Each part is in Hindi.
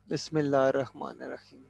बिस्मिल्लाहिर्रहमानिर्रहीम।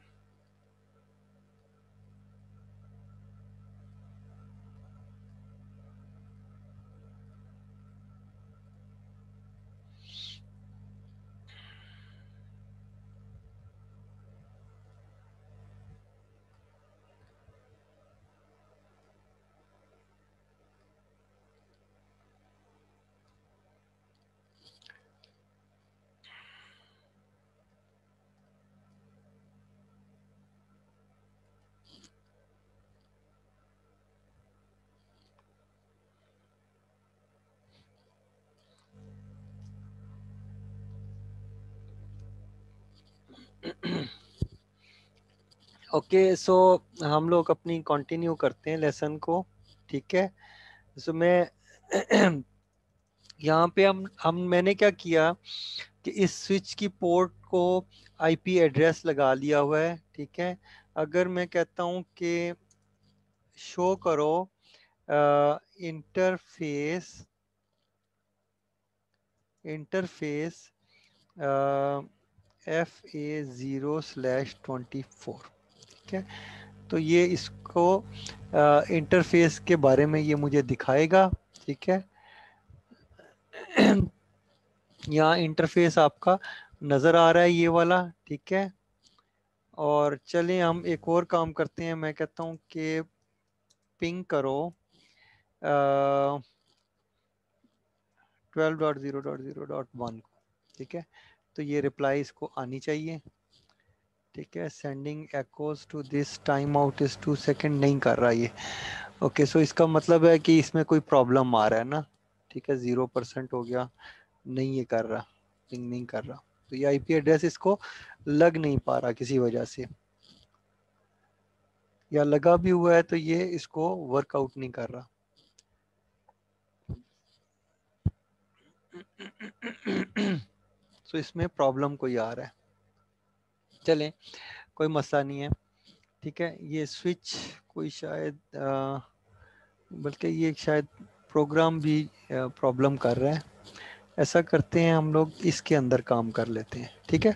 ओके सो हम लोग अपनी कंटिन्यू करते हैं लेसन को। ठीक है, सो मैं यहाँ पे हम मैंने क्या किया कि इस स्विच की पोर्ट को आईपी एड्रेस लगा लिया हुआ है। ठीक है, अगर मैं कहता हूँ कि शो करो इंटरफेस इंटरफेस FA0/24। ठीक है, तो ये इसको इंटरफेस के बारे में ये मुझे दिखाएगा। ठीक है, यहाँ इंटरफेस आपका नज़र आ रहा है ये वाला। ठीक है, और चलिए हम एक और काम करते हैं। मैं कहता हूँ कि पिंग करो 12.0.0.1 को। ठीक है, तो ये रिप्लाई इसको आनी चाहिए। ठीक है, sending echoes to this time out is 2 second नहीं कर रहा ये। ओके, सो इसका मतलब है कि इसमें कोई प्रॉब्लम आ रहा है ना। ठीक है, 0% हो गया, नहीं ये कर रहा, पिंग नहीं कर रहा। तो ये आईपी एड्रेस इसको लग नहीं पा रहा किसी वजह से, या लगा भी हुआ है तो ये इसको वर्कआउट नहीं कर रहा। तो इसमें प्रॉब्लम कोई आ रहा है। चलें, कोई मसला नहीं है। ठीक है, ये स्विच कोई शायद बल्कि ये शायद प्रोग्राम भी प्रॉब्लम कर रहा है। ऐसा करते हैं हम लोग इसके अंदर काम कर लेते हैं। ठीक है,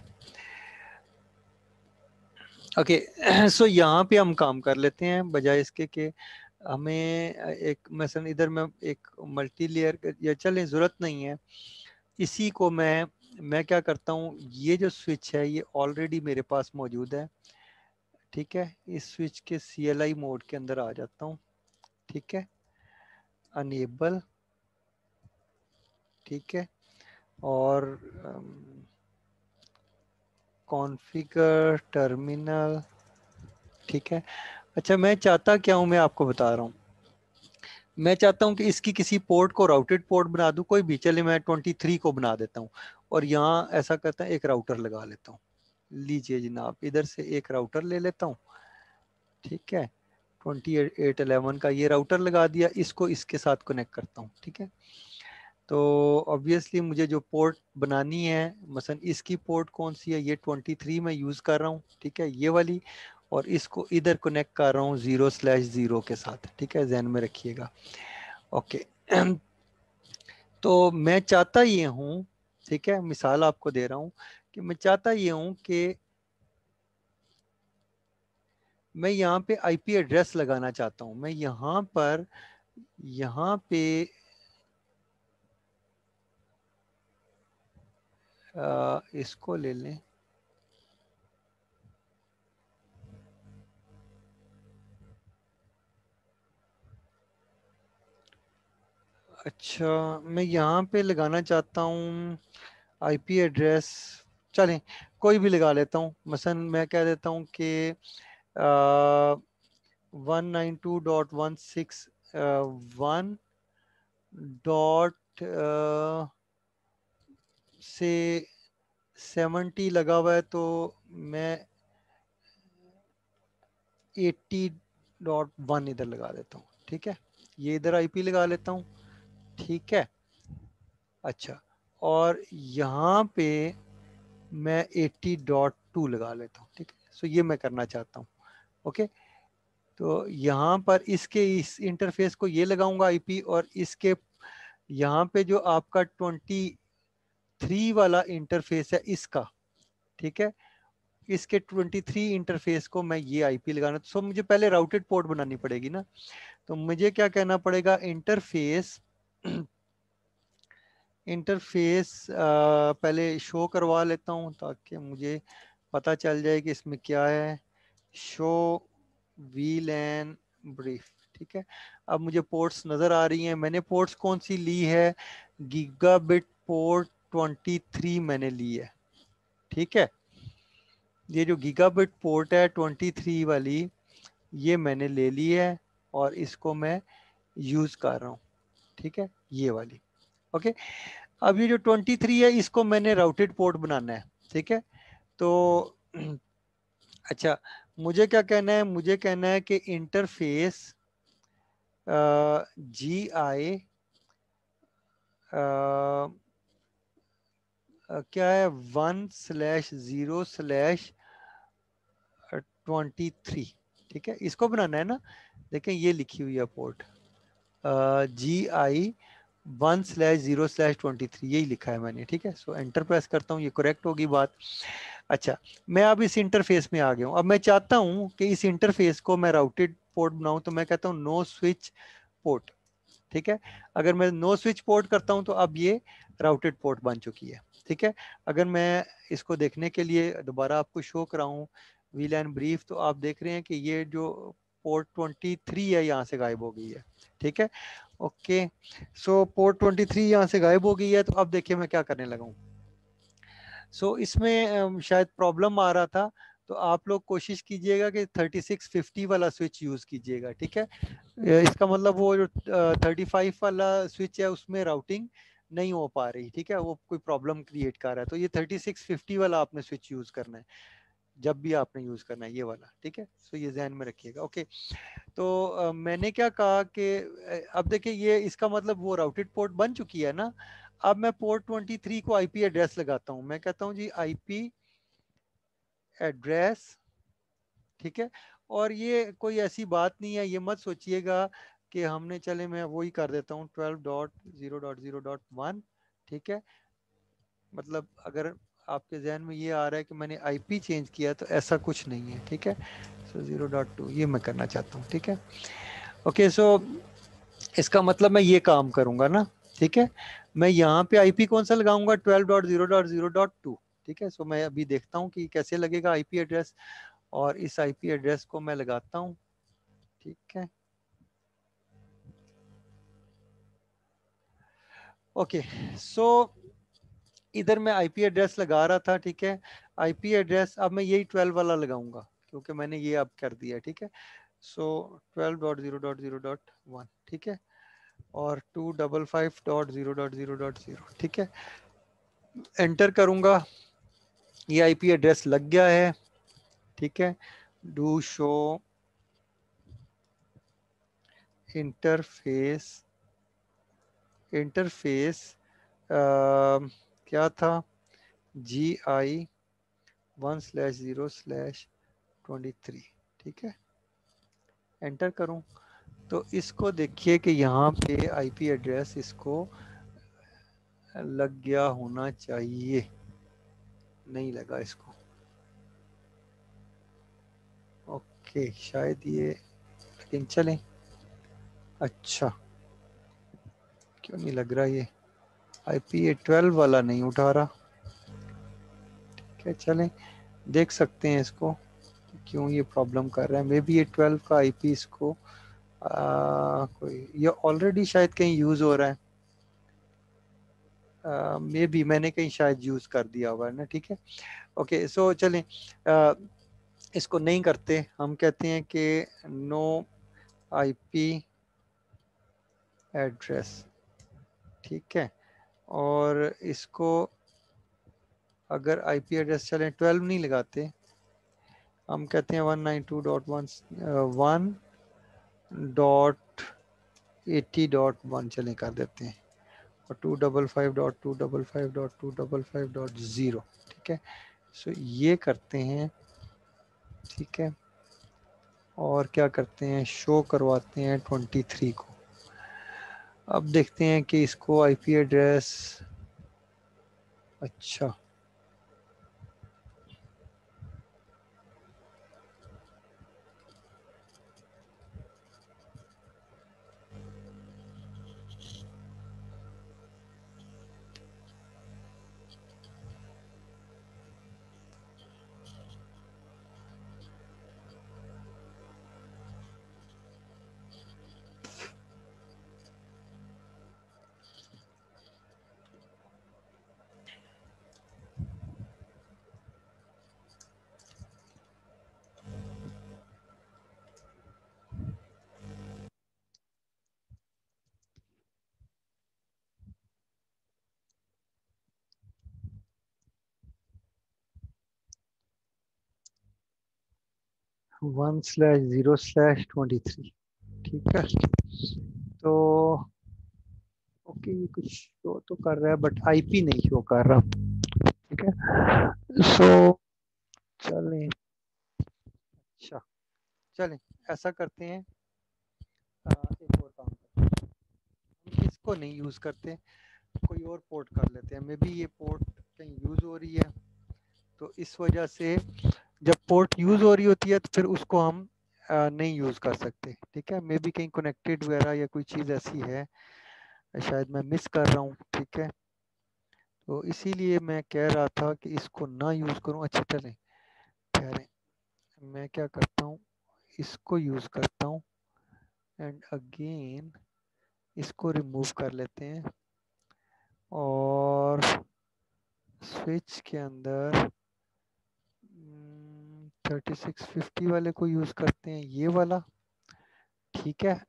ओके सो यहाँ पे हम काम कर लेते हैं बजाय इसके कि हमें एक मसलन इधर में एक मल्टी लेयर या चलें ज़रूरत नहीं है। इसी को मैं क्या करता हूँ, ये जो स्विच है ये ऑलरेडी मेरे पास मौजूद है। ठीक है, इस स्विच के CLI मोड के अंदर आ जाता हूँ। ठीक है, अनेबल। ठीक है, और कॉन्फ़िगर टर्मिनल। ठीक है, अच्छा मैं चाहता क्या हूँ, मैं आपको बता रहा हूँ। मैं चाहता हूँ कि इसकी किसी पोर्ट को राउटेड पोर्ट बना दूँ, कोई भी चले, मैं 23 को बना देता हूँ और यहाँ ऐसा करता है एक राउटर लगा लेता हूँ। लीजिए जनाब, इधर से एक राउटर ले लेता हूँ। ठीक है, 2811 का ये राउटर लगा दिया, इसको इसके साथ कनेक्ट करता हूँ। ठीक है, तो ऑब्वियसली मुझे जो पोर्ट बनानी है, मसलन इसकी पोर्ट कौन सी है, ये 23 में यूज़ कर रहा हूँ। ठीक है, ये वाली, और इसको इधर कनेक्ट कर रहा हूँ 0/0 के साथ। ठीक है, जहन में रखिएगा। ओके तो मैं चाहता ये हूँ, ठीक है, मिसाल आपको दे रहा हूँ कि मैं चाहता ये हूँ कि मैं यहाँ पे आईपी एड्रेस लगाना चाहता हूँ। मैं यहाँ पर यहाँ पे इसको ले लें। अच्छा, मैं यहाँ पे लगाना चाहता हूँ आईपी एड्रेस, चलें कोई भी लगा लेता हूँ। मसलन मैं कह देता हूँ कि 192.161 डॉट से 70 लगा हुआ है, तो मैं 80.1 इधर लगा देता हूँ। ठीक है, ये इधर आईपी लगा लेता हूँ। ठीक है, अच्छा, और यहाँ पे मैं 80.2 लगा लेता हूँ। ठीक है, सो ये मैं करना चाहता हूँ। ओके, तो यहाँ पर इसके इस इंटरफेस को ये लगाऊंगा आईपी, और इसके यहाँ पे जो आपका 23 वाला इंटरफेस है इसका। ठीक है, इसके 23 इंटरफेस को मैं ये आईपी लगाना, तो मुझे पहले राउटेड पोर्ट बनानी पड़ेगी ना। तो मुझे क्या कहना पड़ेगा, इंटरफेस इंटरफेस पहले शो करवा लेता हूँ ताकि मुझे पता चल जाए कि इसमें क्या है। शो वीलैन ब्रीफ, ठीक है। अब मुझे पोर्ट्स नज़र आ रही हैं। मैंने पोर्ट्स कौन सी ली है, गीगाबिट पोर्ट 23 मैंने ली है, ठीक है। ये जो गीगाबिट पोर्ट है 23 वाली, ये मैंने ले ली है और इसको मैं यूज़ कर रहा हूँ, ठीक है, ये वाली। ओके, अब ये जो 23 है इसको मैंने राउटेड पोर्ट बनाना है, ठीक है। तो अच्छा, मुझे क्या कहना है, मुझे कहना है कि इंटरफेस जी आई क्या है 1/0/23, ठीक है, इसको बनाना है ना। देखें ये लिखी हुई है पोर्ट GI 1/0/23, यही लिखा है मैंने, ठीक है। सो एंटर प्रेस करता हूँ, ये करेक्ट होगी बात। अच्छा, मैं अब इस इंटरफेस में आ गया हूँ। अब मैं चाहता हूँ कि इस इंटरफेस को मैं राउटेड पोर्ट बनाऊँ, तो मैं कहता हूँ नो स्विच पोर्ट, ठीक है। अगर मैं नो स्विच पोर्ट करता हूँ तो अब ये राउटेड पोर्ट बन चुकी है, ठीक है। अगर मैं इसको देखने के लिए दोबारा आपको शो कराऊँ वीलैन ब्रीफ, तो आप देख रहे हैं कि ये जो पोर्ट 23 है यहाँ से गायब हो गई है, ठीक है। ओके, सो पोर्ट 23 यहाँ से गायब हो गई है। तो अब देखिए मैं क्या करने लगा हूँ। सो इसमें शायद प्रॉब्लम आ रहा था, तो आप लोग कोशिश कीजिएगा कि 3650 वाला स्विच यूज़ कीजिएगा, ठीक है। इसका मतलब वो जो 35 वाला स्विच है उसमें राउटिंग नहीं हो पा रही, ठीक है, वो कोई प्रॉब्लम क्रिएट कर रहा है। तो ये 3650 वाला आपने स्विच यूज़ करना है जब भी आपने यूज़ करना है, ये वाला, ठीक है। सो ये ध्यान में रखिएगा। ओके, तो मैंने क्या कहा कि अब देखिए ये इसका मतलब वो राउटेड पोर्ट बन चुकी है ना। अब मैं पोर्ट 23 को आईपी एड्रेस लगाता हूँ। मैं कहता हूँ जी आईपी एड्रेस, ठीक है। और ये कोई ऐसी बात नहीं है, ये मत सोचिएगा कि हमने, चले मैं वही कर देता हूँ 12.0.0.1, ठीक है। मतलब अगर आपके जहन में ये आ रहा है कि मैंने आईपी चेंज किया, तो ऐसा कुछ नहीं है, ठीक है। सो 0.2 ये मैं करना चाहता हूँ, ठीक है। ओके, सो इसका मतलब मैं ये काम करूंगा ना, ठीक है। मैं यहाँ पे आईपी कौन सा लगाऊंगा, 12.0.0.2, ठीक है। सो मैं अभी देखता हूँ कि कैसे लगेगा आईपी एड्रेस, और इस आईपी एड्रेस को मैं लगाता हूँ, ठीक है। ओके, सो इधर मैं आईपी एड्रेस लगा रहा था, ठीक है। आईपी एड्रेस अब मैं यही 12 वाला लगाऊंगा क्योंकि मैंने ये अब कर दिया, ठीक है। सो 12.0.0.1, ठीक है, और 255.0.0.0, ठीक है। एंटर करूंगा, ये आईपी एड्रेस लग गया है, ठीक है। डू शो इंटरफेस, इंटरफेस क्या था, GI 1/0/23, ठीक है। एंटर करूं तो इसको देखिए कि यहाँ पे आईपी एड्रेस इसको लग गया होना चाहिए, नहीं लगा इसको। ओके, शायद ये, लेकिन चलें। अच्छा, क्यों नहीं लग रहा, ये आईपी 12 वाला नहीं उठा रहा, ठीक है। चलें, देख सकते हैं इसको क्यों ये प्रॉब्लम कर रहा है। मे बी ये 12 का आईपी इसको कोई ये ऑलरेडी शायद कहीं यूज़ हो रहा है, मे बी मैंने कहीं शायद यूज़ कर दिया हुआ है ना, ठीक है। ओके, सो चलें, इसको नहीं करते, हम कहते हैं कि नो आईपी एड्रेस, ठीक है। और इसको अगर आईपी एड्रेस चलें 12 नहीं लगाते, हम कहते हैं 192.1.1.80.1 चलें कर देते हैं, और 255.255.255.0, ठीक है। सो ये करते हैं, ठीक है। और क्या करते हैं, शो करवाते हैं 23 को। अब देखते हैं कि इसको आईपी एड्रेस, अच्छा 1/0/23, ठीक है। तो ओके, ये कुछ शो तो कर रहा है बट आईपी नहीं शो कर रहा, ठीक है। सो चलें, अच्छा चलें, ऐसा करते हैं, एक और काम करते हैं, हम इसको नहीं यूज़ करते, कोई और पोर्ट कर लेते हैं, मे बी ये पोर्ट कहीं यूज़ हो रही है, तो इस वजह से जब पोर्ट यूज़ हो रही होती है तो फिर उसको हम नहीं यूज़ कर सकते, ठीक है। मे बी कहीं कनेक्टेड वगैरह या कोई चीज़ ऐसी है, शायद मैं मिस कर रहा हूँ, ठीक है। तो इसीलिए मैं कह रहा था कि इसको ना यूज़ करूँ। अच्छा चलें, ठहरें, मैं क्या करता हूँ, इसको यूज़ करता हूँ एंड अगेन इसको रिमूव कर लेते हैं और स्विच के अंदर 3650 वाले को यूज़ करते हैं, ये वाला, ठीक है।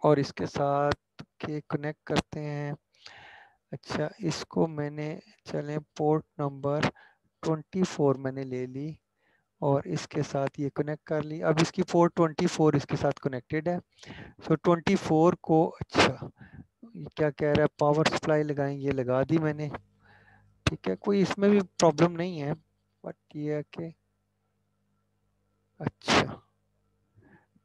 और इसके साथ के कनेक्ट करते हैं। अच्छा, इसको मैंने, चलें, पोर्ट नंबर 24 मैंने ले ली और इसके साथ ये कनेक्ट कर ली। अब इसकी पोर्ट 24 इसके साथ कनेक्टेड है। सो 24 को, अच्छा ये क्या कह रहा है, पावर सप्लाई लगाएं, ये लगा दी मैंने, ठीक है, कोई इसमें भी प्रॉब्लम नहीं है, बट ये है कि अच्छा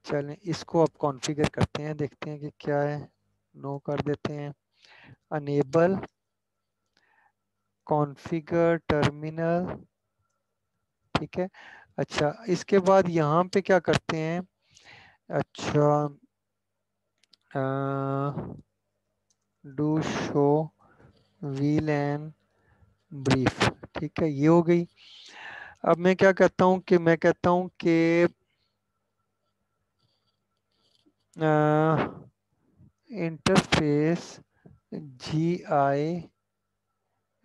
चलें इसको अब कॉन्फ़िगर करते हैं, देखते हैं कि क्या है। नो कर देते हैं, अनेबल कॉन्फ़िगर टर्मिनल, ठीक है। अच्छा, इसके बाद यहाँ पे क्या करते हैं, अच्छा डू शो वीलैन ब्रीफ, ठीक है, ये हो गई। अब मैं क्या कहता हूँ कि मैं कहता हूँ कि इंटरफेस GI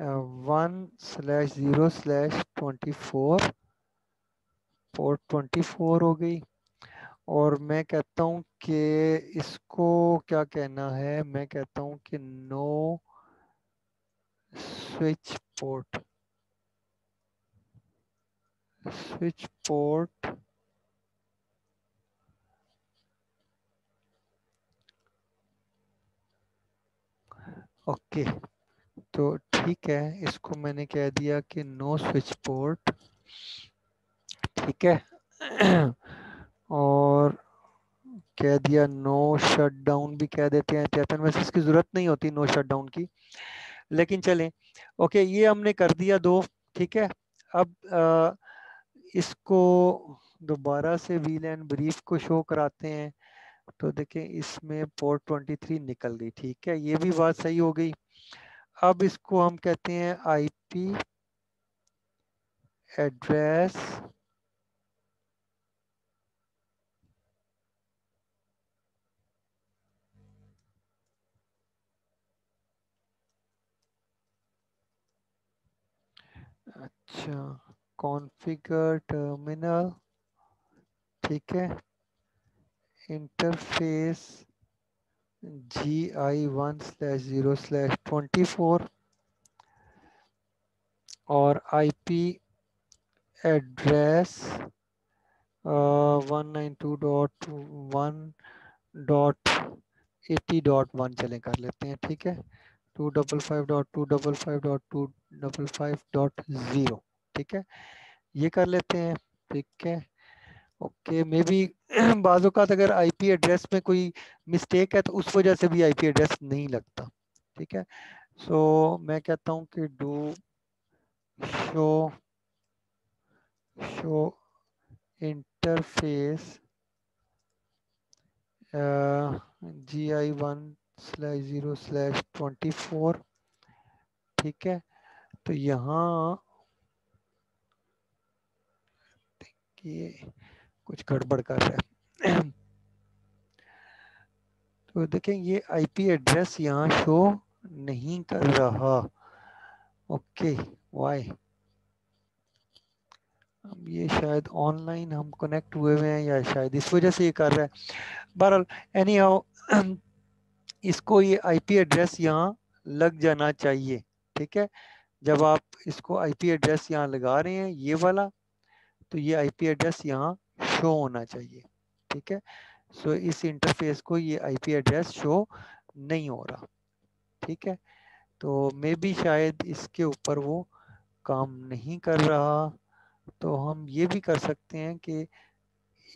1/0/24 पोर्ट 24 हो गई। और मैं कहता हूँ कि इसको क्या कहना है, मैं कहता हूँ कि know switch port, switch port okay. तो ठीक है, इसको मैंने कह दिया कि नो स्विच पोर्ट, ठीक है। और कह दिया नो शट डाउन भी कह देते हैं, चेतन वैसे इसकी ज़रूरत नहीं होती नो शट डाउन की, लेकिन चलें, ओके ये हमने कर दिया दो, ठीक है। अब इसको दोबारा से वीलैन ब्रीफ को शो कराते हैं, तो देखें इसमें पोर्ट 23 निकल गई, ठीक है, ये भी बात सही हो गई। अब इसको हम कहते हैं आईपी एड्रेस अच्छा कॉन्फ़िगर टर्मिनल, ठीक है, इंटरफेस GI 1/0/24 और आईपी एड्रेस 192.1.80.1 चलें कर लेते हैं, ठीक है, 255.255.255.0, ठीक है, ये कर लेते हैं, ठीक है। ओके, मे बी बाज़ औक़ात अगर आईपी एड्रेस में कोई मिस्टेक है तो उस वजह से भी आईपी एड्रेस नहीं लगता, ठीक है। सो मैं कहता हूँ कि do show show interface GI 1/0/24, ठीक है। तो यहाँ ये कुछ गड़बड़ कर रहा है। तो देखें ये आईपी एड्रेस यहाँ शो नहीं कर रहा, ओके वाई, अब ये शायद ऑनलाइन हम कनेक्ट हुए हुए हैं या शायद इस वजह से ये कर रहा है। बहरहाल एनी हाउ इसको ये आईपी एड्रेस यहाँ लग जाना चाहिए, ठीक है। जब आप इसको आईपी एड्रेस यहाँ लगा रहे हैं ये वाला, तो ये आईपी एड्रेस यहाँ शो होना चाहिए, ठीक है। सो इस इंटरफेस को ये आईपी एड्रेस शो नहीं हो रहा, ठीक है। तो मे बी शायद इसके ऊपर वो काम नहीं कर रहा। तो हम ये भी कर सकते हैं कि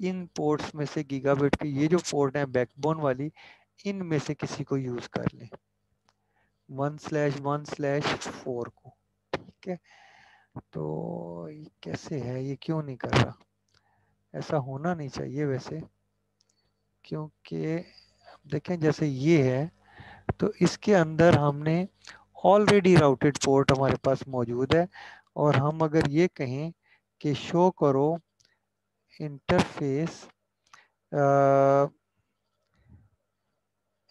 इन पोर्ट्स में से गीगाबिट के ये जो पोर्ट है बैकबोन वाली, इनमें से किसी को यूज कर लें 1/1/4 को, ठीक है। तो ये कैसे है, ये क्यों नहीं कर रहा? ऐसा होना नहीं चाहिए वैसे, क्योंकि देखें जैसे ये है तो इसके अंदर हमने ऑलरेडी राउटेड पोर्ट हमारे पास मौजूद है, और हम अगर ये कहें कि शो करो इंटरफेस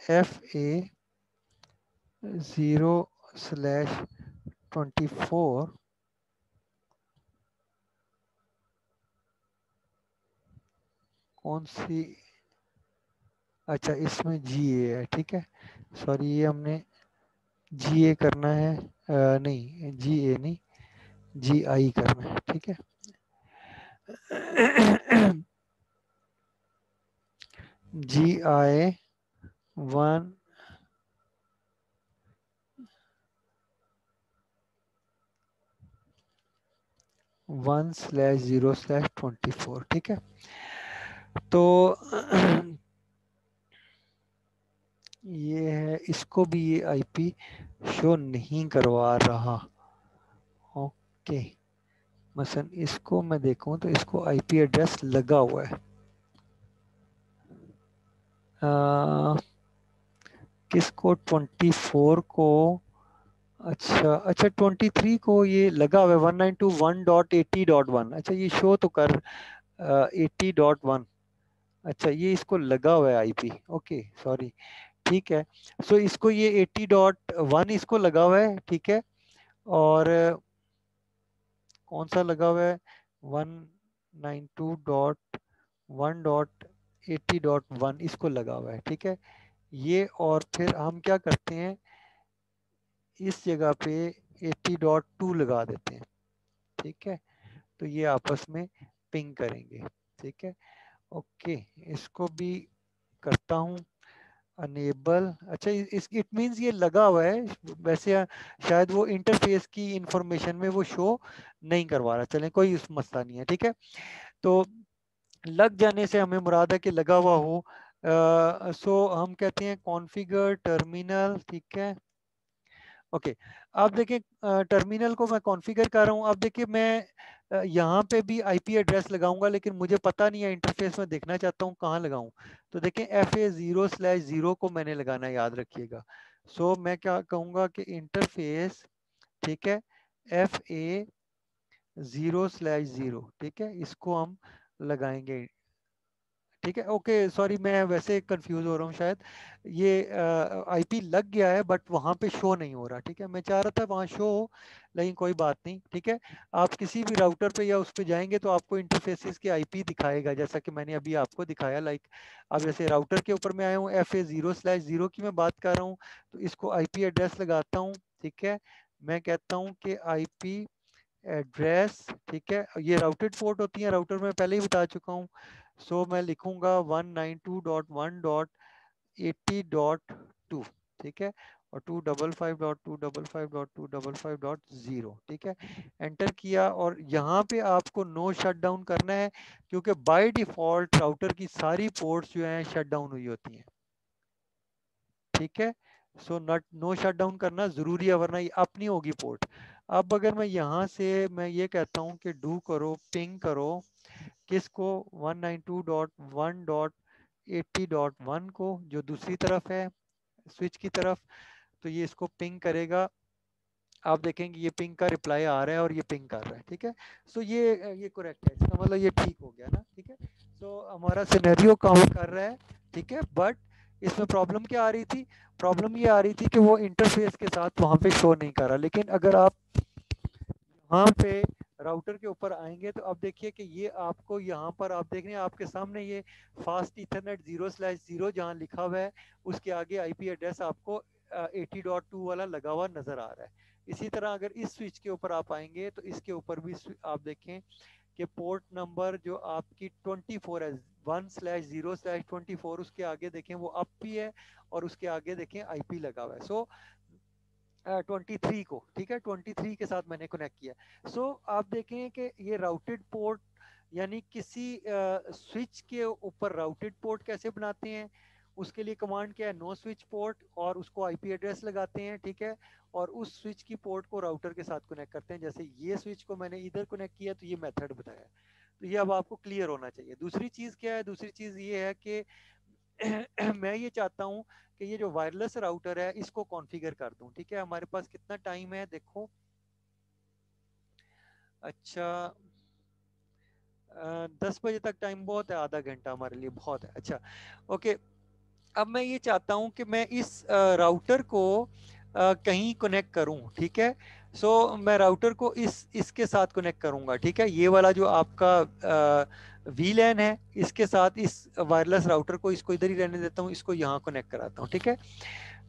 FA0/24, कौन सी, अच्छा इसमें GA है, ठीक है। सॉरी ये हमने GA करना है, नहीं GA नहीं, GI करना है, ठीक है। GI 1/0/24, ठीक है। तो ये है, इसको भी ये आईपी शो नहीं करवा रहा। ओके, मसलन इसको मैं देखूं तो इसको आईपी एड्रेस लगा हुआ है, किसको 24 को, अच्छा अच्छा 23 को ये लगा हुआ है 192.1.80.1, अच्छा ये शो तो कर 80.1, अच्छा ये इसको लगा हुआ है आईपी, ओके सॉरी, ठीक है। सो इसको ये 80.1 इसको लगा हुआ है, ठीक है। और कौन सा लगा हुआ है 192.1.80.1 इसको लगा हुआ है, ठीक है। ये और फिर हम क्या करते हैं, इस जगह पे 80.2 लगा देते हैं, ठीक है। तो ये आपस में पिंग करेंगे, ठीक है। ओके, इसको भी करता हूँ अनेबल, अच्छा इस इट मींस ये लगा हुआ है वैसे, शायद वो इंटरफेस की इंफॉर्मेशन में वो शो नहीं करवा रहा, चलें कोई उस मसला नहीं है, ठीक है। तो लग जाने से हमें मुराद है कि लगा हुआ हो। सो हम कहते हैं कॉन्फ़िगर टर्मिनल, ठीक है। ओके, आप देखिए टर्मिनल को मैं कॉन्फ़िगर कर रहा हूँ। अब देखिए मैं यहाँ पे भी आईपी एड्रेस लगाऊंगा, लेकिन मुझे पता नहीं है इंटरफेस में, देखना चाहता हूँ कहाँ लगाऊं। तो देखिए FA0/0 को मैंने लगाना, याद रखिएगा। सो मैं क्या कहूँगा कि इंटरफेस, ठीक है, FA0/0, ठीक है, इसको हम लगाएंगे, ठीक है। ओके सॉरी, मैं वैसे कंफ्यूज हो रहा हूँ शायद, ये आईपी लग गया है बट वहाँ पे शो नहीं हो रहा, ठीक है। मैं चाह रहा था वहाँ शो हो, लेकिन कोई बात नहीं, ठीक है। आप किसी भी राउटर पे या उस पे जाएंगे तो आपको इंटरफेसेस के आईपी दिखाएगा, जैसा कि मैंने अभी आपको दिखाया। लाइक अब जैसे राउटर के ऊपर मैं आया हूँ, FA0/0 की मैं बात कर रहा हूँ, तो इसको आईपी एड्रेस लगाता हूँ, ठीक है। मैं कहता हूँ कि आईपी एड्रेस, ठीक है, ये राउटेड पोर्ट होती है, राउटर में पहले ही बता चुका हूँ। सो मैं लिखूंगा 192.1.80.2, ठीक है, और 255.255.255.0, ठीक है। एंटर किया, और यहाँ पे आपको नो शट डाउन करना है, क्योंकि बाय डिफॉल्ट राउटर की सारी पोर्ट्स जो हैं शट डाउन हुई होती हैं, ठीक है। सो नट नो शट डाउन करना जरूरी है, वरना ये अपनी होगी पोर्ट। अब अगर मैं यहाँ से मैं ये कहता हूँ कि डू करो, पिंग करो, किसको 192.1.80.1 को, जो दूसरी तरफ है स्विच की तरफ, तो ये इसको पिंग करेगा। आप देखेंगे ये पिंग का रिप्लाई आ रहा है और ये पिंग कर रहा है, ठीक है। सो ये करेक्ट है, इसका मतलब ये ठीक हो गया ना, ठीक है। सो हमारा सिनेरियो काम कर रहा है, ठीक है। बट इसमें प्रॉब्लम क्या आ रही थी, प्रॉब्लम ये आ रही थी कि वो इंटरफेस के साथ वहाँ पे शो नहीं कर रहा। लेकिन अगर आप यहाँ पे राउटर के ऊपर आएंगे तो अब देखिए कि ये आपको यहाँ पर आप देख रहे हैं आपके सामने, ये फास्ट इथरनेट 0/0 जहाँ लिखा हुआ है, उसके आगे आईपी एड्रेस आपको 80.2 वाला लगा हुआ नजर आ रहा है। इसी तरह अगर इस स्विच के ऊपर आप आएंगे तो इसके ऊपर भी आप देखें कि पोर्ट नंबर जो आपकी 24 है 1/0/24, उसके आगे देखें वो अप भी है और उसके आगे देखें आईपी लगा हुआ है। सो 23 को, ठीक है, 23 के साथ मैंने कनेक्ट किया। सो आप देखें कि ये राउटेड पोर्ट, यानी किसी स्विच के ऊपर राउटेड पोर्ट कैसे बनाते हैं, उसके लिए कमांड क्या है, नो स्विच पोर्ट, और उसको आईपी एड्रेस लगाते हैं, ठीक है, और उस स्विच की पोर्ट को राउटर के साथ कनेक्ट करते हैं। जैसे ये स्विच को मैंने इधर कनेक्ट किया तो ये मेथड बताया, तो ये अब आपको क्लियर होना चाहिए। दूसरी चीज क्या है, दूसरी चीज ये है कि मैं ये चाहता हूँ कि ये जो वायरलेस राउटर है इसको कॉन्फ़िगर कर दूं, ठीक है। हमारे पास कितना टाइम है देखो, अच्छा 10 बजे तक टाइम बहुत है, आधा घंटा हमारे लिए बहुत है। अच्छा ओके, अब मैं ये चाहता हूं कि मैं इस राउटर को कहीं कनेक्ट करूं, ठीक है। सो मैं राउटर को इसके साथ कनेक्ट करूंगा, ठीक है। ये वाला जो आपका वीलैन है, इसके साथ इस वायरलेस राउटर को, इसको इधर ही रहने देता हूं, इसको यहाँ कनेक्ट कराता हूँ, ठीक है।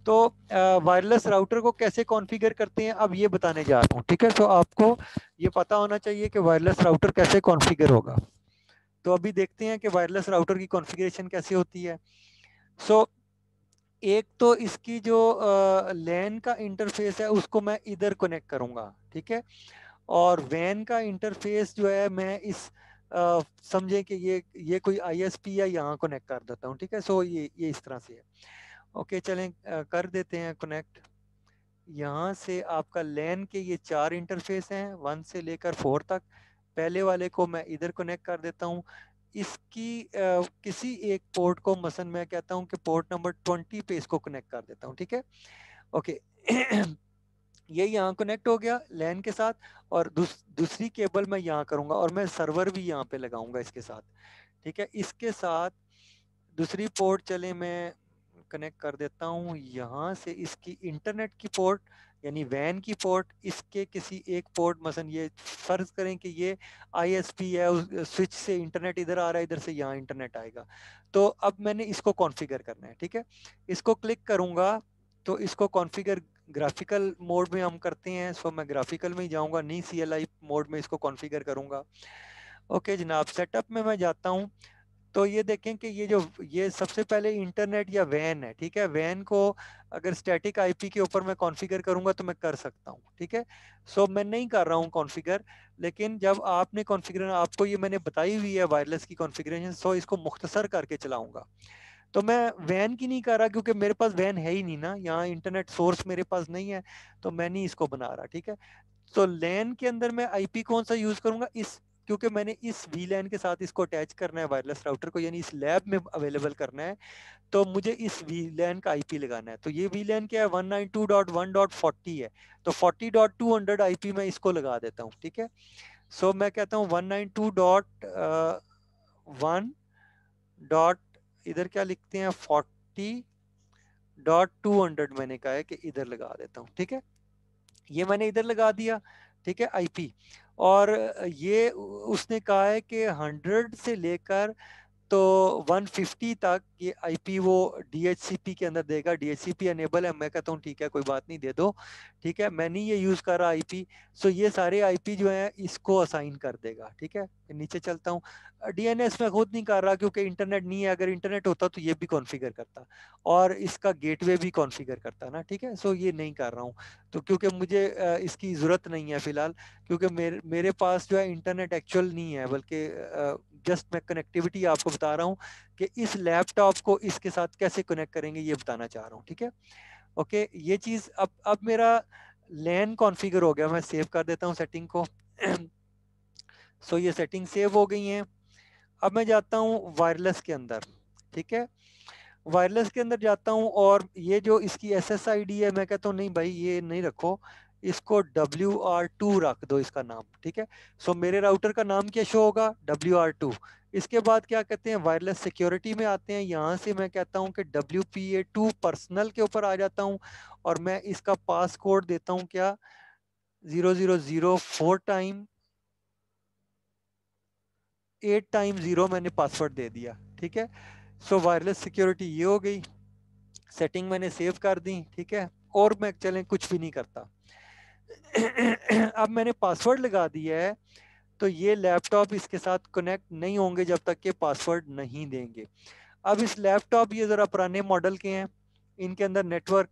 तो वायरलेस राउटर को कैसे कॉन्फ़िगर करते हैं अब ये बताने जा रहा हूँ, ठीक है। तो आपको ये पता होना चाहिए कि वायरलेस राउटर कैसे कॉन्फ़िगर होगा। तो अभी देखते हैं कि वायरलेस राउटर की कॉन्फ़िगरेशन कैसे होती है। सो एक तो इसकी जो लैन का इंटरफेस है उसको मैं इधर कनेक्ट करूंगा, ठीक है, और वैन का इंटरफेस जो है मैं इस समझे कि ये कोई आईएसपी या यहाँ कनेक्ट कर देता हूँ, ठीक है। सो ये इस तरह से है। ओके चलें कर देते हैं कनेक्ट। यहाँ से आपका लैन के ये 4 इंटरफेस हैं 1 से लेकर 4 तक। पहले वाले को मैं इधर कनेक्ट कर देता हूँ, इसकी किसी एक पोर्ट को, मसलन मैं कहता हूँ कि पोर्ट नंबर 20 पे इसको कनेक्ट कर देता हूँ, ठीक है। ओके ये यहाँ कनेक्ट हो गया लैन के साथ, और दूसरी केबल मैं यहाँ करूँगा, और मैं सर्वर भी यहाँ पे लगाऊंगा इसके साथ, ठीक है। इसके साथ दूसरी पोर्ट चले मैं कनेक्ट कर देता हूँ यहाँ से, इसकी इंटरनेट की पोर्ट यानी वैन की पोर्ट, इसके किसी एक पोर्ट, मसलन ये फर्ज करें कि ये आईएसपी है, उस स्विच से इंटरनेट इधर आ रहा है, इधर से यहाँ इंटरनेट आएगा। तो अब मैंने इसको कॉन्फ़िगर करना है, ठीक है। इसको क्लिक करूंगा तो इसको कॉन्फ़िगर ग्राफिकल मोड में हम करते हैं। सो मैं ग्राफिकल में ही जाऊंगा, नहीं सीएलआई मोड में इसको कॉन्फ़िगर करूंगा। ओके जनाब, सेटअप में मैं जाता हूँ तो ये देखें कि ये सबसे पहले इंटरनेट या वैन है, ठीक है। वैन को अगर स्टैटिक आईपी के ऊपर मैं कॉन्फ़िगर करूंगा तो मैं कर सकता हूँ, ठीक है। सो मैं नहीं कर रहा हूँ कॉन्फ़िगर, लेकिन जब आपने कॉन्फ़िगर, आपको ये मैंने बताई हुई है वायरलेस की कॉन्फ़िगरेशन, सो इसको मुख्तसर करके चलाऊंगा। तो मैं वैन की नहीं कर रहा क्योंकि मेरे पास वैन है ही नहीं ना, यहाँ इंटरनेट सोर्स मेरे पास नहीं है, तो मैं नहीं इसको बना रहा, ठीक है। तो लैन के अंदर मैं आईपी कौन सा यूज करूंगा, इस, क्योंकि मैंने इस वीलैन के साथ इसको अटैच करना है वायरलेस राउटर को, यानी इस लैब में अवेलेबल करना है, तो मुझे इस वीलैन का आईपी लगाना है। तो ये वीलैन क्या है, 192.1.40 है, तो 40.200 आईपी मैं इसको लगा देता हूँ, ठीक है। सो मैं कहता हूँ 192.1 डॉट, इधर क्या लिखते हैं, 40.200 मैंने कहा है कि इधर लगा देता हूँ, ठीक है। ये मैंने इधर लगा दिया, ठीक है, आईपी। और ये उसने कहा है कि 100 से लेकर तो 150 तक ये आईपी वो डीएचसीपी के अंदर देगा। डीएचसीपी अनेबल है, मैं कहता हूँ ठीक है कोई बात नहीं, दे दो, ठीक है। मैं नहीं ये यूज कर रहा आईपी, सो ये सारे आईपी जो है इसको असाइन कर देगा, ठीक है। नीचे चलता हूँ, डीएनएस में खुद नहीं कर रहा क्योंकि इंटरनेट नहीं है, अगर इंटरनेट होता तो ये भी कॉन्फ़िगर करता और इसका गेटवे भी कॉन्फ़िगर करता ना, ठीक है। सो ये नहीं कर रहा हूँ तो क्योंकि मुझे इसकी ज़रूरत नहीं है फिलहाल, क्योंकि मेरे पास जो है इंटरनेट एक्चुअल नहीं है, बल्कि जस्ट मैं कनेक्टिविटी आपको बता रहा हूँ कि इस लैपटॉप को इसके साथ कैसे कनेक्ट करेंगे ये बताना चाह रहा हूँ, ठीक है। ओके ये चीज़ अब मेरा लैन कॉन्फ़िगर हो गया, मैं सेव कर देता हूँ सेटिंग को। सो ये सेटिंग सेव हो गई हैं। अब मैं जाता हूँ वायरलेस के अंदर, ठीक है। वायरलेस के अंदर जाता हूँ और ये जो इसकी SSID है, मैं कहता हूँ नहीं भाई ये नहीं रखो, इसको WR2 रख दो इसका नाम, ठीक है। सो मेरे राउटर का नाम क्या शो होगा, WR2। इसके बाद क्या कहते हैं, वायरलेस सिक्योरिटी में आते हैं, यहाँ से मैं कहता हूँ कि WPA2 पर्सनल के ऊपर आ जाता हूँ और मैं इसका पास कोड देता हूँ क्या, 0004 टाइम 8 टाइम 0 मैंने पासवर्ड दे दिया, ठीक है। सो वायरलेस सिक्योरिटी ये हो गई, सेटिंग मैंने सेव कर दी, ठीक है। और मैं चलें कुछ भी नहीं करता। अब मैंने पासवर्ड लगा दिया है, तो ये लैपटॉप इसके साथ कनेक्ट नहीं होंगे जब तक के पासवर्ड नहीं देंगे। अब इस लैपटॉप, ये जरा पुराने मॉडल के हैं, इनके अंदर नेटवर्क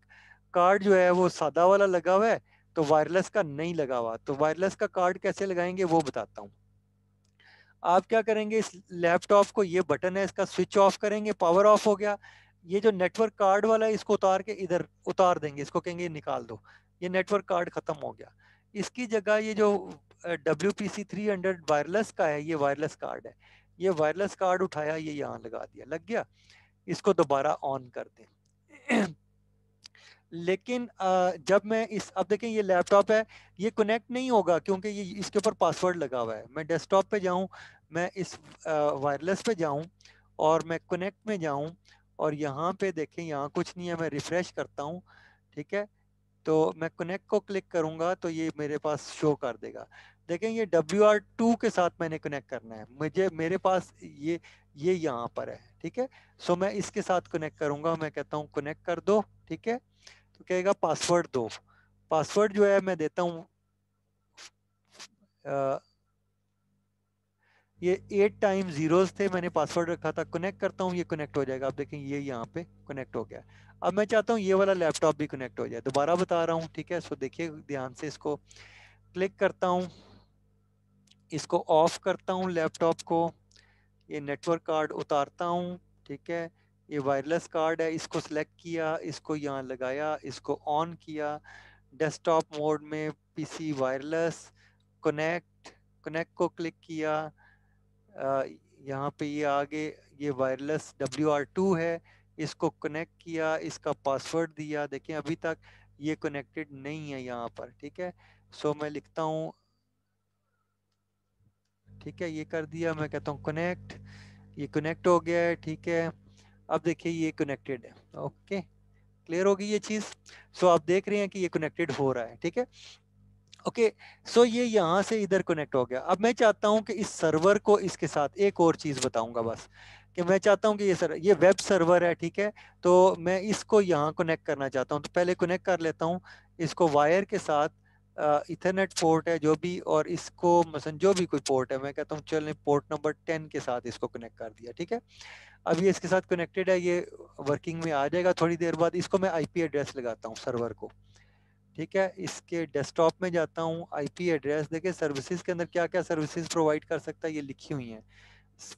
कार्ड जो है वो सादा वाला लगा हुआ है, तो वायरलेस का नहीं लगा हुआ। तो वायरलेस का कार्ड कैसे लगाएंगे वो बताता हूँ। आप क्या करेंगे, इस लैपटॉप को, ये बटन है इसका, स्विच ऑफ करेंगे, पावर ऑफ हो गया। ये जो नेटवर्क कार्ड वाला है इसको उतार के इधर उतार देंगे, इसको कहेंगे निकाल दो, ये नेटवर्क कार्ड खत्म हो गया। इसकी जगह ये जो WPC300 वायरलेस का है, ये वायरलेस कार्ड है, ये वायरलेस कार्ड उठाया, ये यहाँ लगा दिया, लग गया। इसको दोबारा ऑन कर दें। लेकिन जब मैं इस, अब देखें ये लैपटॉप है, ये कनेक्ट नहीं होगा क्योंकि ये इसके ऊपर पासवर्ड लगा हुआ है। मैं डेस्कटॉप पे जाऊं, मैं इस वायरलेस पे जाऊं और मैं कनेक्ट में जाऊं, और यहाँ पे देखें यहाँ कुछ नहीं है, मैं रिफ्रेश करता हूँ, ठीक है। तो मैं कनेक्ट को क्लिक करूंगा तो ये मेरे पास शो कर देगा। देखें ये WR2 के साथ मैंने कनेक्ट करना है, मुझे, मेरे पास ये यहाँ पर है, ठीक है। सो मैं इसके साथ कनेक्ट करूंगा, मैं कहता हूँ कनेक्ट कर दो, ठीक है। तो कहेगा पासवर्ड दो। पासवर्ड जो है मैं देता हूँ, ये 8 टाइम जीरोस थे, मैंने पासवर्ड रखा था। कनेक्ट करता हूँ, ये कनेक्ट हो जाएगा। आप देखें ये यहाँ पे कनेक्ट हो गया। अब मैं चाहता हूँ ये वाला लैपटॉप भी कनेक्ट हो जाए, दोबारा बता रहा हूँ, ठीक है। सो देखिए ध्यान से, इसको क्लिक करता हूँ, इसको ऑफ करता हूँ लैपटॉप को, ये नेटवर्क कार्ड उतारता हूँ, ठीक है। ये वायरलेस कार्ड है, इसको सिलेक्ट किया, इसको यहाँ लगाया, इसको ऑन किया, डेस्कटॉप मोड में PC वायरलेस कनेक्ट, कनेक्ट को क्लिक किया, यहाँ पे ये आगे ये वायरलेस WR2 है, इसको कनेक्ट किया, इसका पासवर्ड दिया। देखिए अभी तक ये कनेक्टेड नहीं है यहाँ पर, ठीक है। सो मैं लिखता हूँ, ठीक है, ये कर दिया, मैं कहता हूँ कनेक्ट, ये कनेक्ट हो गया है, ठीक है। अब देखिए ये कनेक्टेड है, ओके, क्लियर होगी ये चीज़। सो आप देख रहे हैं कि ये कनेक्टेड हो रहा है, ठीक है, ओके। सो ये यहाँ से इधर कनेक्ट हो गया। अब मैं चाहता हूँ कि इस सर्वर को, इसके साथ एक और चीज़ बताऊंगा बस, कि मैं चाहता हूँ कि ये वेब सर्वर है, ठीक है। तो मैं इसको यहाँ कनेक्ट करना चाहता हूँ, तो पहले कनेक्ट कर लेता हूँ इसको वायर के साथ। इथरनेट पोर्ट है जो भी, और इसको मसलन जो भी कोई पोर्ट है, मैं कहता हूँ चल पोर्ट नंबर 10 के साथ इसको कनेक्ट कर दिया, ठीक है। अब ये इसके साथ कनेक्टेड है, ये वर्किंग में आ जाएगा थोड़ी देर बाद। इसको मैं IP एड्रेस लगाता हूँ सर्वर को, ठीक है। इसके डेस्कटॉप में जाता हूँ, IP एड्रेस देखिए, सर्विसेज के अंदर क्या क्या सर्विसेज प्रोवाइड कर सकता है ये लिखी हुई हैं।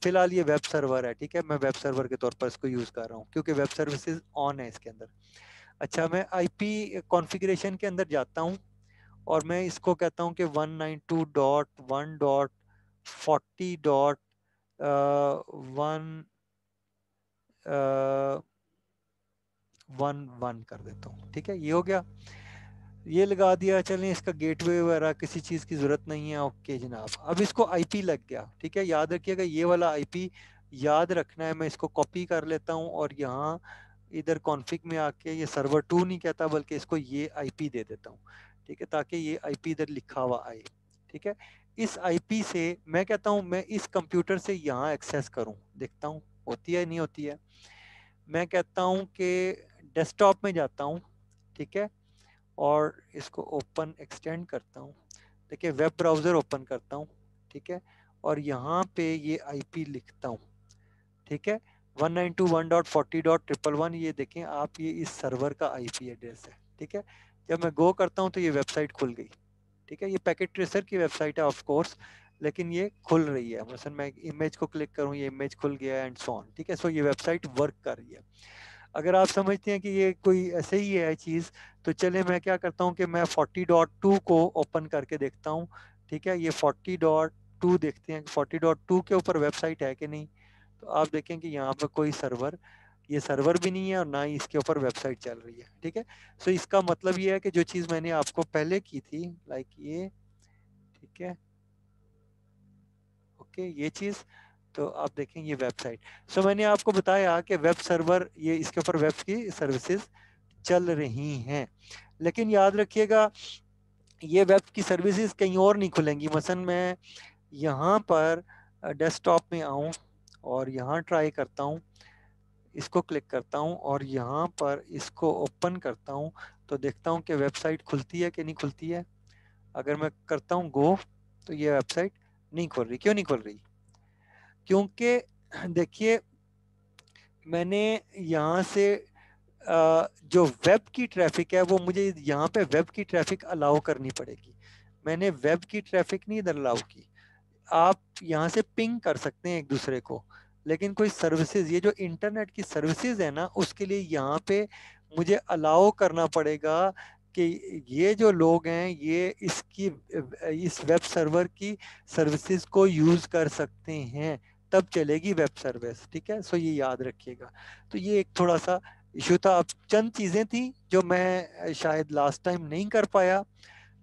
फिलहाल ये वेब सर्वर है, ठीक है, मैं वेब सर्वर के तौर पर इसको यूज कर रहा हूँ क्योंकि वेब सर्विसेज ऑन है इसके अंदर। अच्छा, मैं IP कॉन्फ़िगरेशन के अंदर जाता हूँ और मैं इसको कहता हूँ कि 192.1.40.1 1 कर देता हूँ, ठीक है, ये हो गया, ये लगा दिया। चलें, इसका गेटवे वगैरह किसी चीज़ की ज़रूरत नहीं है, ओके जनाब। अब इसको IP लग गया, ठीक है। याद रखिएगा ये वाला IP याद रखना है। मैं इसको कॉपी कर लेता हूँ और यहाँ इधर कॉन्फ़िग में आके, ये सर्वर 2 नहीं कहता बल्कि इसको ये IP दे देता हूँ, ठीक है, ताकि ये IP इधर लिखा हुआ आए, ठीक है। इस IP से मैं कहता हूँ मैं इस कंप्यूटर से यहाँ एक्सेस करूँ, देखता हूँ होती है नहीं होती है। मैं कहता हूँ कि डेस्कटॉप में जाता हूँ, ठीक है, और इसको ओपन एक्सटेंड करता हूँ। देखिए वेब ब्राउज़र ओपन करता हूँ, ठीक है, और यहाँ पे ये IP लिखता हूँ, ठीक है, 192.1.40.111। ये देखें आप, ये इस सर्वर का IP एड्रेस है, ठीक है। जब मैं गो करता हूँ तो ये वेबसाइट खुल गई, ठीक है। ये पैकेट ट्रेसर की वेबसाइट है ऑफ कोर्स, लेकिन ये खुल रही है। मसलन मैं इमेज को क्लिक करूँ, ये इमेज खुल गया एंड सो ऑन, ठीक है। सो ये वेबसाइट वर्क कर रही है। अगर आप समझते हैं कि ये कोई ऐसे ही है चीज़, तो चले मैं क्या करता हूँ कि मैं 40.2 को ओपन करके देखता हूँ, ठीक है। ये 40.2 देखते हैं कि 40.2 के ऊपर वेबसाइट है कि नहीं। तो आप देखें कि यहाँ पर कोई सर्वर, ये सर्वर भी नहीं है और ना ही इसके ऊपर वेबसाइट चल रही है, ठीक है। सो इसका मतलब ये है कि जो चीज़ मैंने आपको पहले की थी, लाइक ये, ठीक है, ओके, ये चीज़, तो आप देखें ये वेबसाइट। सो मैंने आपको बताया कि वेब सर्वर, ये इसके ऊपर वेब की सर्विसेज चल रही हैं। लेकिन याद रखिएगा ये वेब की सर्विसेज कहीं और नहीं खुलेंगी। मसलन मैं यहाँ पर डेस्कटॉप में आऊँ और यहाँ ट्राई करता हूँ, इसको क्लिक करता हूँ और यहाँ पर इसको ओपन करता हूँ, तो देखता हूँ कि वेबसाइट खुलती है कि नहीं खुलती है। अगर मैं करता हूँ गो, तो ये वेबसाइट नहीं खोल रही। क्यों नहीं खोल रही? क्योंकि देखिए मैंने यहाँ से जो वेब की ट्रैफिक है वो मुझे यहाँ पे वेब की ट्रैफिक अलाउ करनी पड़ेगी। मैंने वेब की ट्रैफिक नहीं इधर अलाउ की। आप यहाँ से पिंग कर सकते हैं एक दूसरे को, लेकिन कोई सर्विसेज, ये जो इंटरनेट की सर्विसेज है ना, उसके लिए यहाँ पे मुझे अलाउ करना पड़ेगा कि ये जो लोग हैं ये इसकी इस वेब सर्वर की सर्विसेज को यूज कर सकते हैं, तब चलेगी वेब सर्विस। ठीक है, सो ये याद रखिएगा। तो ये एक थोड़ा सा इशू था। अब चंद चीजें थी जो मैं शायद लास्ट टाइम नहीं कर पाया,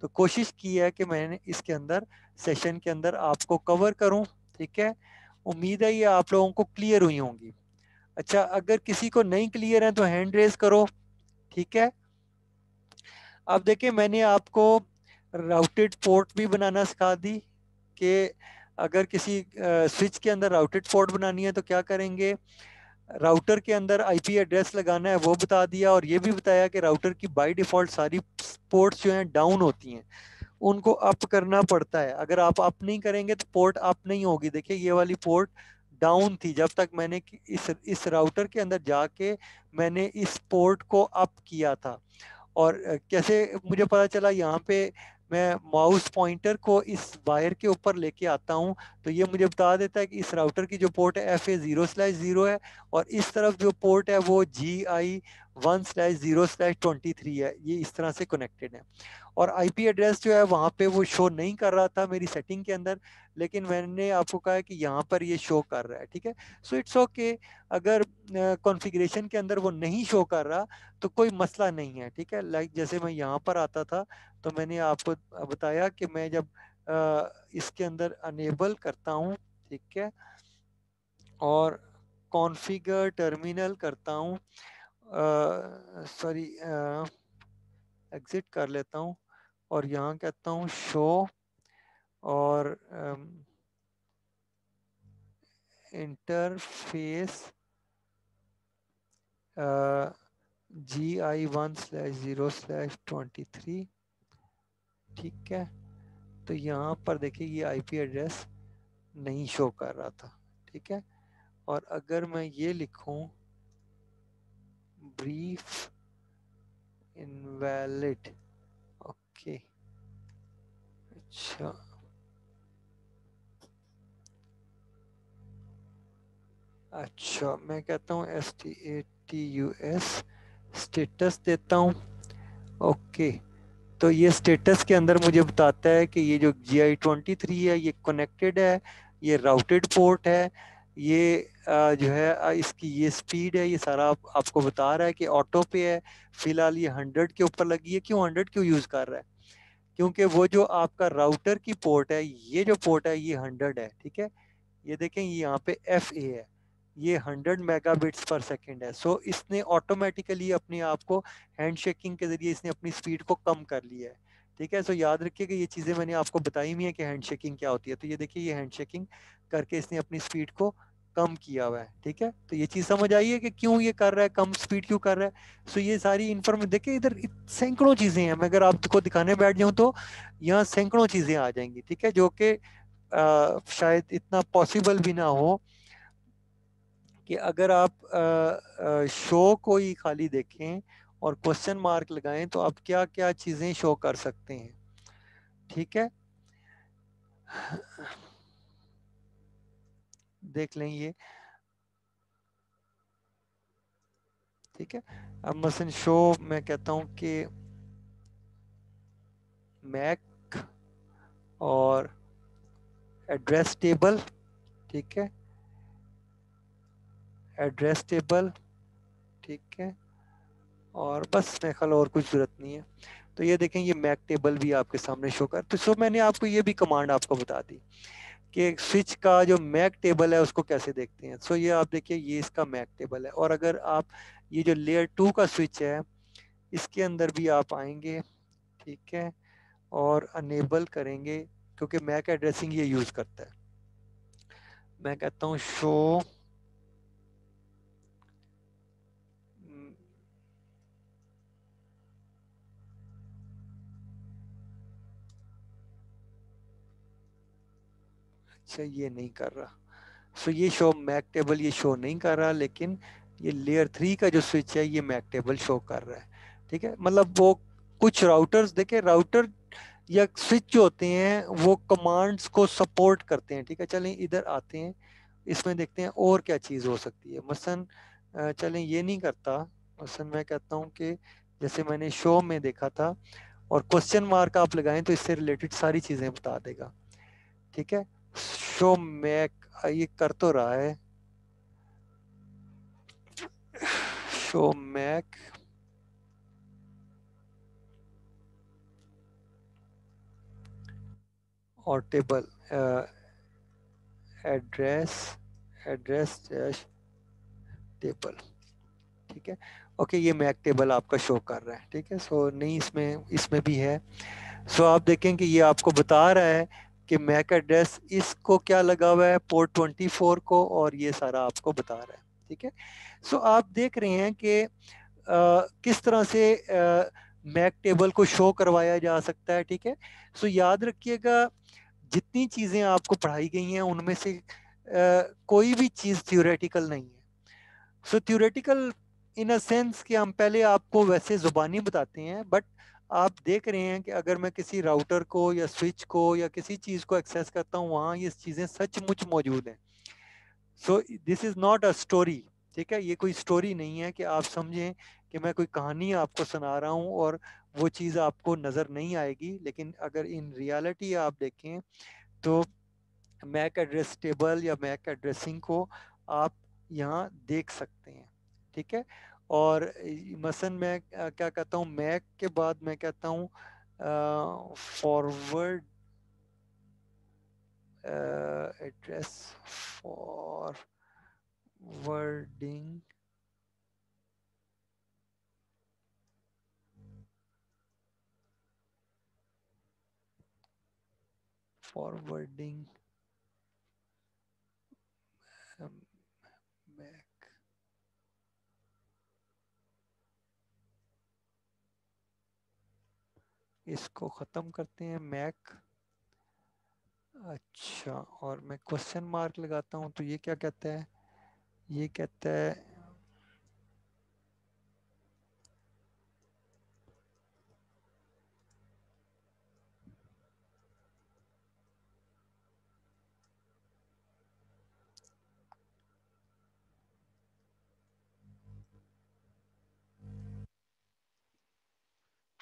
तो कोशिश की है कि मैंने इसके अंदर सेशन के अंदर आपको कवर करूं। ठीक है, उम्मीद है ये आप लोगों को क्लियर हुई होंगी। अच्छा, अगर किसी को नहीं क्लियर है तो हैंड रेज करो। ठीक है, अब देखिए मैंने आपको राउटेड पोर्ट भी बनाना सिखा दी कि अगर किसी स्विच के अंदर राउटेड पोर्ट बनानी है तो क्या करेंगे। राउटर के अंदर आईपी एड्रेस लगाना है वो बता दिया, और ये भी बताया कि राउटर की बाय डिफॉल्ट सारी पोर्ट्स जो हैं डाउन होती हैं, उनको अप करना पड़ता है। अगर आप अप नहीं करेंगे तो पोर्ट अप नहीं होगी। देखिए ये वाली पोर्ट डाउन थी, जब तक मैंने इस राउटर के अंदर जाके मैंने इस पोर्ट को अप किया था। और कैसे मुझे पता चला, यहाँ पे मैं माउस पॉइंटर को इस वायर के ऊपर लेके आता हूँ तो ये मुझे बता देता है कि इस राउटर की जो पोर्ट है FA0/0 है, और इस तरफ जो पोर्ट है वो GI1/0/23 है। ये इस तरह से कनेक्टेड है। और आईपी एड्रेस जो है वहाँ पे वो शो नहीं कर रहा था मेरी सेटिंग के अंदर, लेकिन मैंने आपको कहा है कि यहाँ पर ये शो कर रहा है। ठीक है, सो इट्स ओके। अगर कॉन्फ़िगरेशन के अंदर वो नहीं शो कर रहा तो कोई मसला नहीं है। ठीक है, लाइक जैसे मैं यहाँ पर आता था तो मैंने आपको बताया कि मैं जब इसके अंदर अनेबल करता हूँ, ठीक है, और कॉन्फ़िगर टर्मिनल करता हूँ, सॉरी एग्जिट कर लेता हूँ और यहाँ कहता हूँ शो, और इंटरफेस GI1/0/23। ठीक है, तो यहाँ पर देखिए ये आईपी एड्रेस नहीं शो कर रहा था। ठीक है, और अगर मैं ये लिखूं ब्रीफ इनवैलिड, ओके, अच्छा, अच्छा मैं कहता हूँ STATUS स्टेटस देता हूँ। ओके, तो ये स्टेटस के अंदर मुझे बताता है कि ये जो GI23 है ये कनेक्टेड है, ये राउटेड पोर्ट है, ये जो है इसकी ये स्पीड है, ये सारा आपको बता रहा है कि ऑटो पे है। फिलहाल ये 100 के ऊपर लगी है। क्यों 100 क्यों यूज कर रहा है? क्योंकि वो जो आपका राउटर की पोर्ट है, ये जो पोर्ट है ये 100 है। ठीक है, ये देखें ये यहाँ पे FA है, ये 100 मेगाबिट्स पर सेकेंड है। सो इसने ऑटोमेटिकली अपने आप को हैंड शेकिंग के जरिए इसने अपनी स्पीड को कम कर लिया है। ठीक है, सो याद रखिए कि ये चीज़ें मैंने आपको बताई हुई है कि हैंड शेकिंग क्या होती है। तो ये देखिए ये हैंड शेकिंग करके इसने अपनी स्पीड को कम किया हुआ है। ठीक है, तो ये चीज़ समझ आई है कि क्यों ये कर रहा है, कम स्पीड क्यों कर रहा है। सो ये सारी इन्फॉर्मेशन देखिए, इधर सैकड़ों चीज़ें हैं। मैं अगर आपको दिखाने बैठ जाऊँ तो यहाँ सैकड़ों चीज़ें आ जाएंगी। ठीक है, जो कि शायद इतना पॉसिबल भी ना हो कि अगर आप शो को ही खाली देखें और क्वेश्चन मार्क लगाएं तो आप क्या क्या चीजें शो कर सकते हैं। ठीक है, देख लें ये। ठीक है, अब मसलन शो मैं कहता हूं कि मैक और एड्रेस टेबल। ठीक है, एड्रेस टेबल। ठीक है, और बस मेरे ख्याल और कुछ जरूरत नहीं है। तो ये देखें ये मैक टेबल भी आपके सामने शो कर, तो सो मैंने आपको ये भी कमांड आपको बता दी कि स्विच का जो मैक टेबल है उसको कैसे देखते हैं। सो ये आप देखिए ये इसका मैक टेबल है, और अगर आप ये जो लेयर 2 का स्विच है इसके अंदर भी आप आएंगे, ठीक है, और अनेबल करेंगे क्योंकि मैक एड्रेसिंग ये यूज करता है। मैं कहता हूँ शो अच्छा ये नहीं कर रहा। सो ये शो मैक टेबल ये शो नहीं कर रहा, लेकिन ये लेयर 3 का जो स्विच है ये मैक टेबल शो कर रहा है। ठीक है, मतलब वो कुछ राउटर्स देखे, राउटर या स्विच जो होते हैं वो कमांड्स को सपोर्ट करते हैं। ठीक है, चलें इधर आते हैं, इसमें देखते हैं और क्या चीज़ हो सकती है। मसलन चलें ये नहीं करता, मसलन मैं कहता हूँ कि जैसे मैंने शो में देखा था, और क्वेश्चन मार्क आप लगाएं तो इससे रिलेटेड सारी चीज़ें बता देगा। ठीक है, शो मैक ये कर तो रहा है, शो मैक और table address address dash table. ठीक है, ओके ये मैक टेबल आपका शो कर रहा है। ठीक है, सो नहीं इसमें इसमें भी है। सो आप देखें कि ये आपको बता रहा है कि मैक एड्रेस इसको क्या लगा हुआ है, पोर्ट 24 को, और ये सारा आपको बता रहा है। ठीक है, सो आप देख रहे हैं कि किस तरह से मैक टेबल को शो करवाया जा सकता है। ठीक है, सो याद रखिएगा जितनी चीज़ें आपको पढ़ाई गई हैं उनमें से कोई भी चीज़ थ्योरेटिकल नहीं है। सो थ्योरेटिकल इन अ सेंस कि हम पहले आपको वैसे जुबानी बताते हैं, बट आप देख रहे हैं कि अगर मैं किसी राउटर को या स्विच को या किसी चीज़ को एक्सेस करता हूँ वहाँ ये चीज़ें सचमुच मौजूद हैं। So this is not a story. ठीक है, ये कोई स्टोरी नहीं है कि आप समझें कि मैं कोई कहानी आपको सुना रहा हूँ और वो चीज़ आपको नज़र नहीं आएगी। लेकिन अगर इन रियलिटी आप देखें तो मैक एड्रेस टेबल या मैक एड्रेसिंग को आप यहाँ देख सकते हैं। ठीक है, और मसलन मैं क्या कहता हूँ, मैक के बाद मैं कहता हूँ forward address forwarding forwarding MAC. इसको ख़त्म करते हैं मैक। अच्छा, और मैं क्वेश्चन मार्क लगाता हूँ तो ये क्या कहता है, ये कहता है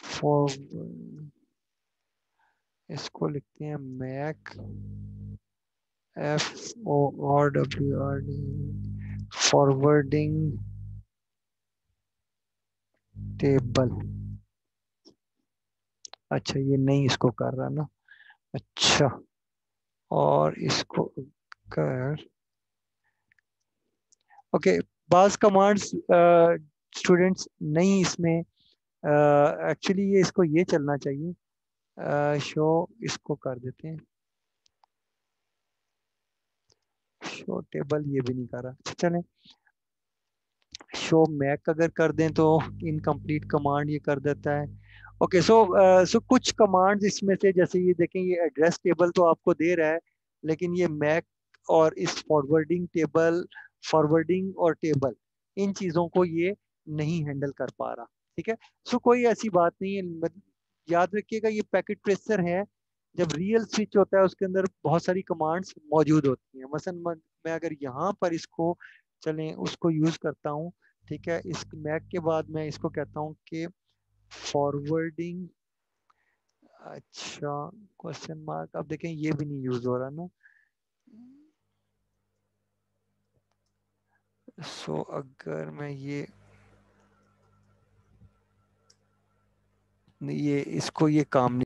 फॉरवर्ड, इसको लिखते हैं मैक FORWRD फॉरवर्डिंग टेबल। अच्छा ये नहीं इसको कर रहा ना। अच्छा, और इसको कर, ओके बाज कमांड्स स्टूडेंट्स नहीं इसमें एक्चुअली ये इसको ये चलना चाहिए। शो इसको कर देते हैं, शो टेबल ये भी नहीं कर रहा। अच्छा चलें, शो मैक अगर कर दें तो इनकम्प्लीट कमांड ये कर देता है। ओके, सो कुछ कमांड्स इसमें से, जैसे ये देखें ये एड्रेस टेबल तो आपको दे रहा है, लेकिन ये मैक और इस फॉरवर्डिंग टेबल, फॉरवर्डिंग और टेबल, इन चीज़ों को ये नहीं हैंडल कर पा रहा। ठीक है, सो कोई ऐसी बात नहीं है, याद रखिएगा ये पैकेट ट्रेसर है। जब रियल स्विच होता है उसके अंदर बहुत सारी कमांड्स मौजूद होती हैं। मसलन मैं अगर यहाँ पर इसको चलें उसको यूज़ करता हूँ। ठीक है, इस मैक के बाद मैं इसको कहता हूँ कि फॉरवर्डिंग, अच्छा क्वेश्चन मार्क, अब देखें ये भी नहीं यूज हो रहा ना। सो अगर मैं ये इसको ये काम नहीं